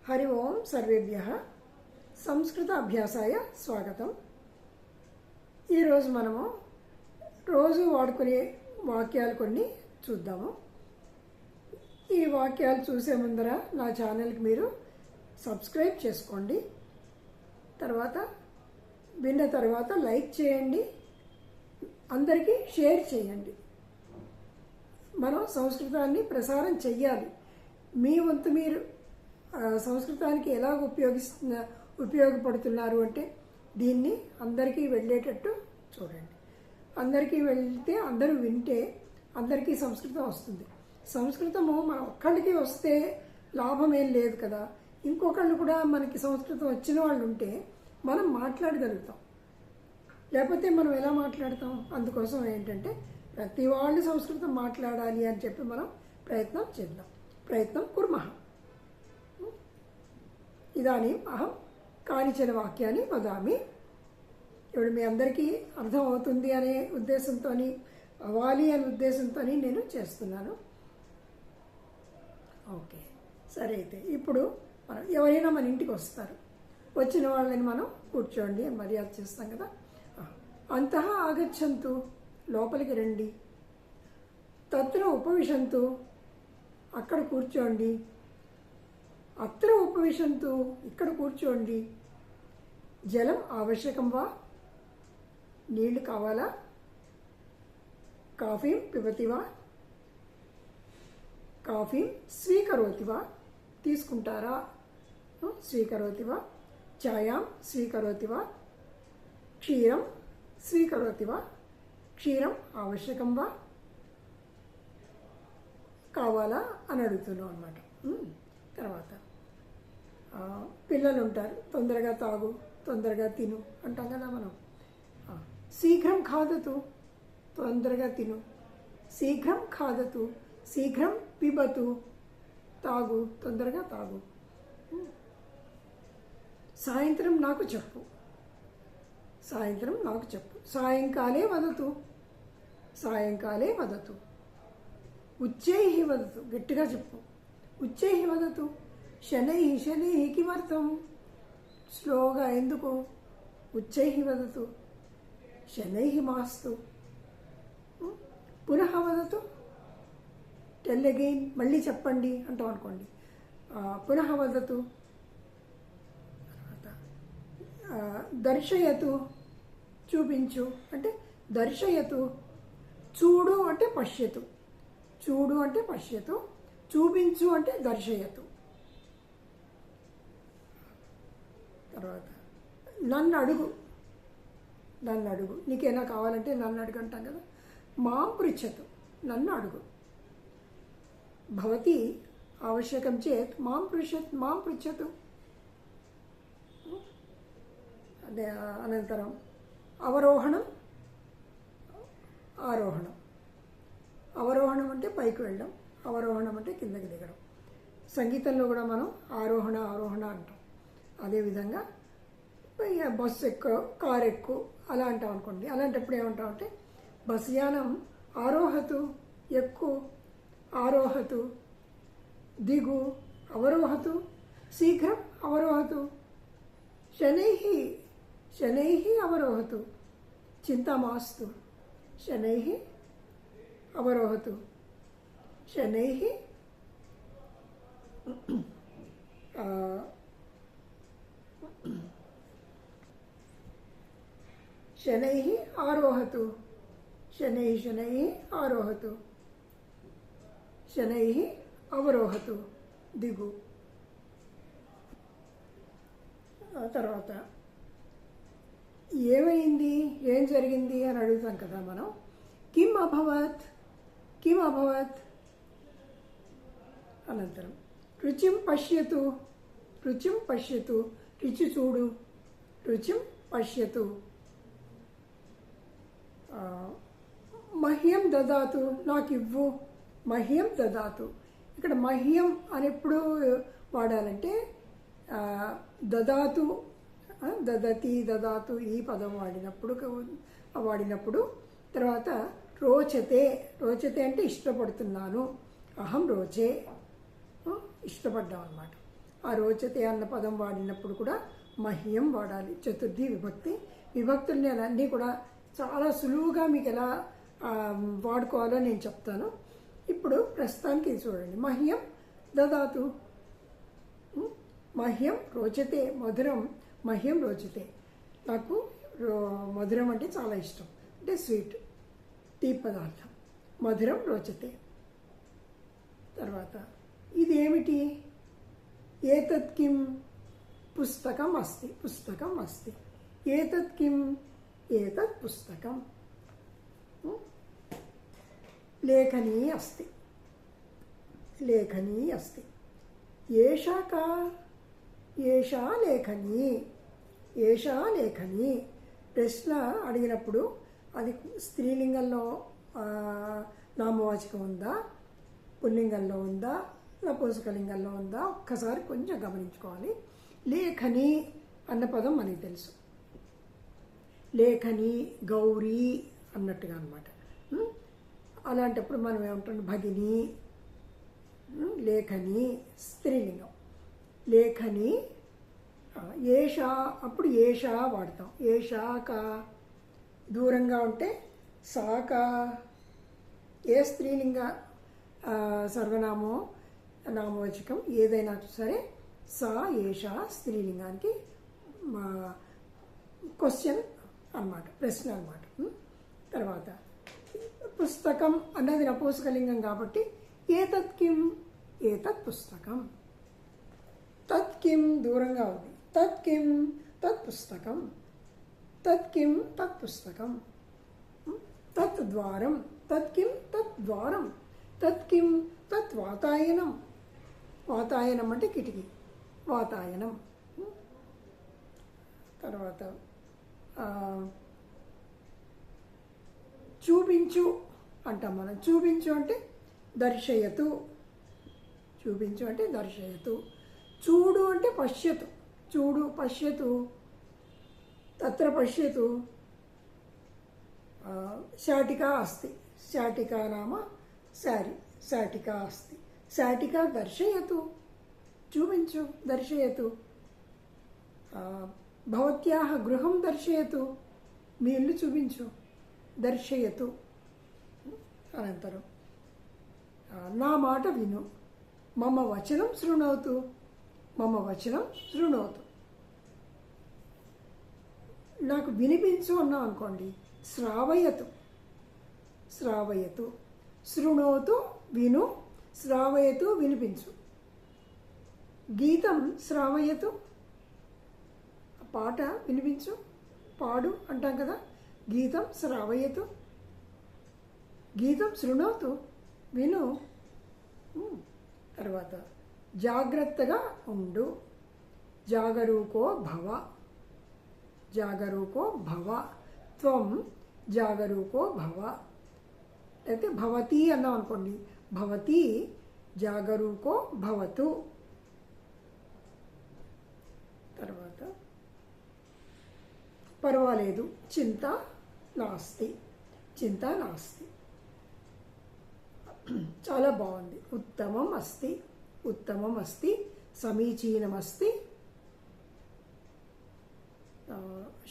హరి ఓం సర్వేభ్యః సంస్కృత అభ్యాసాయ స్వాగతం. ఈరోజు మనము రోజు వాడుకునే వాక్యాలు కొన్ని చూద్దాము. ఈ వాక్యాలు చూసే ముందర నా ఛానల్కి మీరు సబ్స్క్రైబ్ చేసుకోండి. తర్వాత విన్న తర్వాత లైక్ చేయండి, అందరికీ షేర్ చేయండి. మనం సంస్కృతాన్ని ప్రసారం చెయ్యాలి. మీ వంతు మీరు సంస్కృతానికి ఎలా ఉపయోగపడుతున్నారు అంటే దీన్ని అందరికీ వెళ్ళేటట్టు చూడండి. అందరికీ వెళ్తే అందరూ వింటే అందరికీ సంస్కృతం వస్తుంది. సంస్కృతము మన ఒక్కళ్ళకి వస్తే లాభం ఏం లేదు కదా. ఇంకొకళ్ళు కూడా మనకి సంస్కృతం వచ్చిన వాళ్ళు ఉంటే మనం మాట్లాడగలుగుతాం. లేకపోతే మనం ఎలా మాట్లాడతాం? అందుకోసం ఏంటంటే ప్రతి వాళ్ళు సంస్కృతం మాట్లాడాలి అని చెప్పి మనం ప్రయత్నం చేద్దాం. ప్రయత్నం కుర్మః. ఇదానీం అహం కానిచన వాక్యాన్ని వదామి. ఇప్పుడు మీ అందరికీ అర్థం అవుతుంది అనే ఉద్దేశంతో, అవ్వాలి అనే ఉద్దేశంతో నేను చేస్తున్నాను. ఓకే, సరే. అయితే ఇప్పుడు మనం ఎవరైనా మన ఇంటికి వస్తారు. వచ్చిన వాళ్ళని మనం కూర్చోండి అని మర్యాద చేస్తాం కదా. అంతః ఆగచ్చంతు, లోపలికి రండి. తత్ర ఉపవిశంతు, అక్కడ కూర్చోండి. అత్ర ఉపవిశంతు, ఇక్కడ కూర్చోండి. జలం ఆవశ్యకం వా, నీళ్లు కావాలా? కాఫీ పిబతి వా, కాఫీ స్వీకరోతి వా, తీసుకుంటారా? స్వీకరోతి వా. ఛాయాం స్వీకరోతి వా, క్షీరం స్వీకరోతి వా, క్షీరం ఆవశ్యకం వా, కావాలా అని అడుగుతున్నాం అన్నమాట. తర్వాత పిల్లలు ఉంటారు, తొందరగా తాగు, తొందరగా తిను అంటాం కదా మనం. శీఘ్రం ఖాదతు, తొందరగా తిను. శీఘ్రం ఖాదతు, శీఘ్రం పిబతు, తాగు, తొందరగా తాగు. సాయంత్రం నాకు చెప్పు, సాయంత్రం నాకు చెప్పు. సాయంకాలే వదతు, సాయంకాలే వదతు. ఉచ్చైహి వదతు, గట్టిగా చెప్పు. ఉచ్చైహి వదతు. శనైః శనైః కిమర్థం, స్లోగా ఎందుకు? ఉచ్చైహి వదతు. శనైః మాస్తు. పునః వదతు. టెల్ అగైన్, మళ్ళీ చెప్పండి అంటాం అనుకోండి. పునః వదతు. దర్శయతు, చూపించు అంటే దర్శయతు. చూడు అంటే పశ్యతు, చూడు అంటే పశ్యతు. చూపించు అంటే దర్శయతు. తర్వాత నన్ను అడుగు, నన్ను అడుగు. నీకేనా కావాలంటే నన్ను అడుగు అంటాం కదా. మాం పృచ్చతు, నన్ను అడుగు. భవతి ఆవశ్యకం చేత్ మాం పృచ్చతు. అదే అనంతరం అవరోహణం ఆరోహణం. అవరోహణం అంటే పైకి వెళ్ళడం, అవరోహణం అంటే కిందకి దిగడం. సంగీతంలో కూడా మనం ఆరోహణ ఆరోహణ అంటాం. అదేవిధంగా బస్సు ఎక్కువ, కారు ఎక్కువ అలా అంటాం అనుకోండి. అలాంటప్పుడు ఏమంటాం అంటే బస్ యానం ఆరోహతు, ఎక్కు, ఆరోహతు, దిగు, అవరోహతు, శీఘ్రం అవరోహతు, శనైః శనైః అవరోహతు, చింతా మాస్తు, శనైః అవరోహతు, శనైః శనైః ఆరోహతు, శనైః శనైః ఆరోహతు, శనైః అవరోహతు, దిగు. తర్వాత ఏమైంది, ఏం జరిగింది అని అడుగుతాం కదా మనం. కిం అభవత్, కిం అభవత్. అనంతరం రుచిం పశ్యతు, రుచిం పశ్యతు. రుచి చూడు, రుచిం పశ్యతు. మహ్యం దదాతు, నాకు ఇవ్వు. మహ్యం దదాతు. ఇక్కడ మహ్యం అని ఎప్పుడు వాడాలంటే దదాతు, దదతి, దదాతు ఈ పదం వాడినప్పుడు తర్వాత రోచతే. రోచతే అంటే ఇష్టపడుతున్నాను. అహం రోచే, ఇష్టపడ్డాం అన్నమాట. ఆ రోచతే అన్న పదం వాడినప్పుడు కూడా మహ్యం వాడాలి. చతుర్థి విభక్తి. విభక్తులు నేను అన్నీ కూడా చాలా సులువుగా మీకు ఎలా వాడుకోవాలో నేను చెప్తాను. ఇప్పుడు ప్రస్తుతానికి ఇది చూడండి. మహ్యం దదాతు. మహ్యం రోచతే, మధురం. మహ్యం రోచతే, నాకు మధురం అంటే చాలా ఇష్టం, అంటే స్వీట్, తీపి పదార్థం. మధురం రోచతే. తర్వాత ఇదేమిటి? ఏతత్ కిం? పుస్తకం అస్తి. పుస్తకం అస్తి. ఏతత్ కిం? ఏతత్ పుస్తకం. లేఖనీ అస్తి. లేఖనీ అస్తి. ఏషా కా? ఏషా లేఖనీ. ఏషా లేఖనీ. ప్రశ్న అడిగినప్పుడు అది స్త్రీలింగంలో నామవాచకం ఉందా, పుల్లింగంలో ఉందా, నపుంసకలింగంలో ఉందా ఒక్కసారి కొంచెం గమనించుకోవాలి. లేఖని అన్న పదం మనకి తెలుసు. లేఖని, గౌరీ అన్నట్టుగా అనమాట. అలాంటప్పుడు మనం ఏమంటాం? భగిని. లేఖని స్త్రీలింగం. లేఖని. ఏషా, అప్పుడు ఏషా వాడతాం. ఏషాక దూరంగా ఉంటే సాక. ఏ స్త్రీలింగ సర్వనామో నామవాచకం ఏదైనా సరే సా ఏషా స్త్రీలింగానికి క్వశ్చన్ అన్నమాట, ప్రశ్న అన్నమాట. తర్వాత పుస్తకం అన్నది నపుంసకలింగం కాబట్టి ఏతత్ కిం? ఏతత్ పుస్తకం. తత్ కిం దూరంగా ఉంది. తత్ కిం? తత్ పుస్తకం. తత్ కిం? తత్ పుస్తకం. తత్ ద్వారం. తత్ కిం? తత్ ద్వారం. తత్ కిం? తత్ వాతాయనం. వాతాయనం అంటే కిటికీ. వాతాయనం. తర్వాత చూపించు అంటాం మనం. చూపించు అంటే దర్శయతు. చూపించు అంటే దర్శయతు. చూడు అంటే పశ్యతు. చూడు, పశ్యతు. తత్ర పశ్యతు. శాటికా అస్తి. శాటికా నామ శారీ. శాటికా అస్తి. శాటికా దర్శయతు. చూపించు, దర్శయతు. భవత్యాః గృహం దర్శయతు. మీ ఇల్లు చూపించు. దర్శయతు. అనంతరం నా మాట విను. మమ వచనం శృణోతు. మమ వచనం శృణోతు. నాకు వినిపించు అన్నాం అనుకోండి, శ్రావయతు. శ్రావయతు. శృణోతు విను, శ్రావయతు వినిపించు. గీతం శ్రావయతు, పాట వినిపించు, పాడు అంటాం కదా. గీతం శ్రావయతు. గీతం శృణోతు, విను. తర్వాత జాగ్రత్తగా ఉండు. జాగరూకో భవ. జాగరూకో భవ. త్వం జాగరూకో భవ. అయితే భవతి అన్నాం అనుకోండి, భవతి జాగరూకో భవతు. తర్వాత పర్వాలేదు, చింత నాస్తి. చింత నాస్తి. చాలా బాగుంది. ఉత్తమం అస్తి. ఉత్తమం అస్తి. సమీచీనం అస్తి.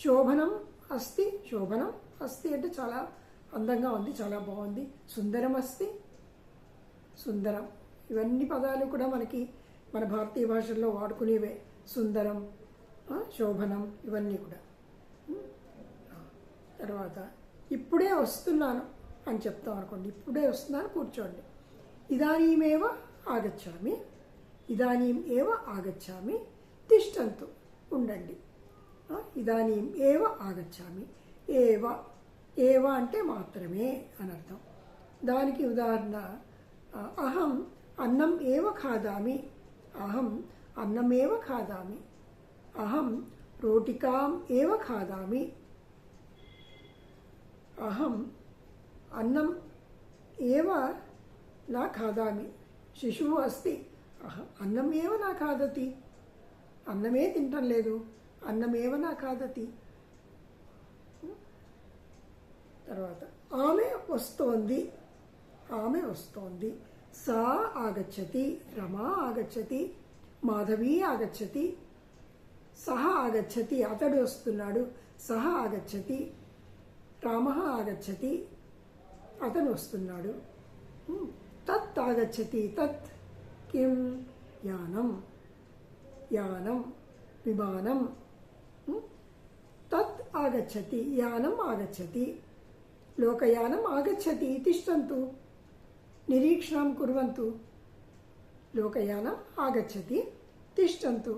శోభనం అస్తి. శోభనం అస్తి అంటే చాలా అందంగా ఉంది, చాలా బాగుంది. సుందరం అస్తి. సుందరం. ఇవన్నీ పదాలు కూడా మనకి మన భారతీయ భాషల్లో వాడుకునేవే. సుందరం, శోభనం, ఇవన్నీ కూడా. తర్వాత ఇప్పుడే వస్తున్నాను అని చెప్తాం అనుకోండి. ఇప్పుడే వస్తున్నాను, కూర్చోండి. ఇదానీమేవ ఆగచ్చామి. ఇదానీం ఏవ ఆగచ్చామి. తిష్టంతు, ఉండండి. ఇదానీం ఏవ ఆగచ్చామి. ఏవ. ఏవ అంటే మాత్రమే అని అర్థం. దానికి ఉదాహరణ అహం అన్నం ఏవ ఖాదామి. అహం అన్నమేవ ఖాదామి. అహం రోటికాం ఏవ ఖాదామి. అహం అన్నం ఏవ నా ఖాదామి. శిశువు అస్తి. అన్నం ఏవ నా ఖాదతి. అన్నమే తింటం లేదు, అన్నమేవ నా ఖాదతి. తర్వాత ఆమె వస్తోంది. ఆమె వస్తోంది. సా ఆగచ్చతి. రమా ఆగచ్చతి. మాధవీ ఆగచ్చతి, సహ ఆగచ్చతి, అతడు వస్తున్నాడు, సహ ఆగచ్చతి, రామ ఆగచ్చతి, అతను వస్తున్నాడు. తత్ ఆగచ్చతి, తత్ కిం యానం, యానం విమానం. తత్ ఆగచ్చతి, యానం ఆగచ్చతి, లోకయానం ఆగచ్చతి, తిష్టంతు నిరీక్షణం కుర్వంతు. లోకయానం ఆగచ్చతి, తిష్టంతు.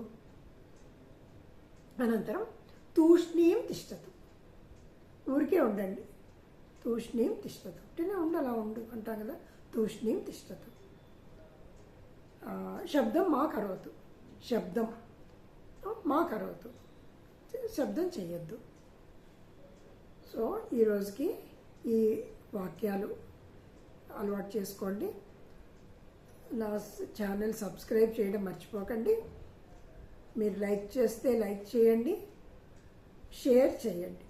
అనంతరం తూష్ణీం తిష్టతు, ఊరికే ఉండండి. తూష్ణీం తిష్టతు అంటే ఉండు, అలా ఉండు అంటాం కదా, తూష్ణీం తిష్టతు. శబ్దం మా కరోతు, శబ్దం మా కరోతు, శబ్దం చేయొద్దు. సో ఈరోజుకి ఈ వాక్యాలు అలవాటు చేసుకోండి. నా ఛానల్ సబ్స్క్రైబ్ చేయడం మర్చిపోకండి. మీరు లైక్ చేస్తే లైక్ చేయండి, షేర్ చేయండి.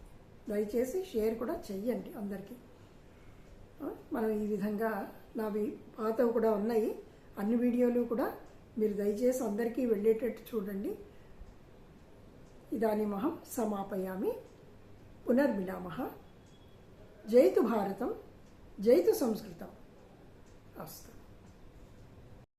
దయచేసి షేర్ కూడా చెయ్యండి అందరికీ. మనం ఈ విధంగా నావి పాతవి కూడా ఉన్నాయి, అన్ని వీడియోలు కూడా మీరు దయచేసి అందరికీ వెళ్ళేటట్టు చూడండి. ఇదానీమహం సమాపయామి. పునర్మిలామః. జైతు భారతం, జైతు సంస్కృతం. అస్తు.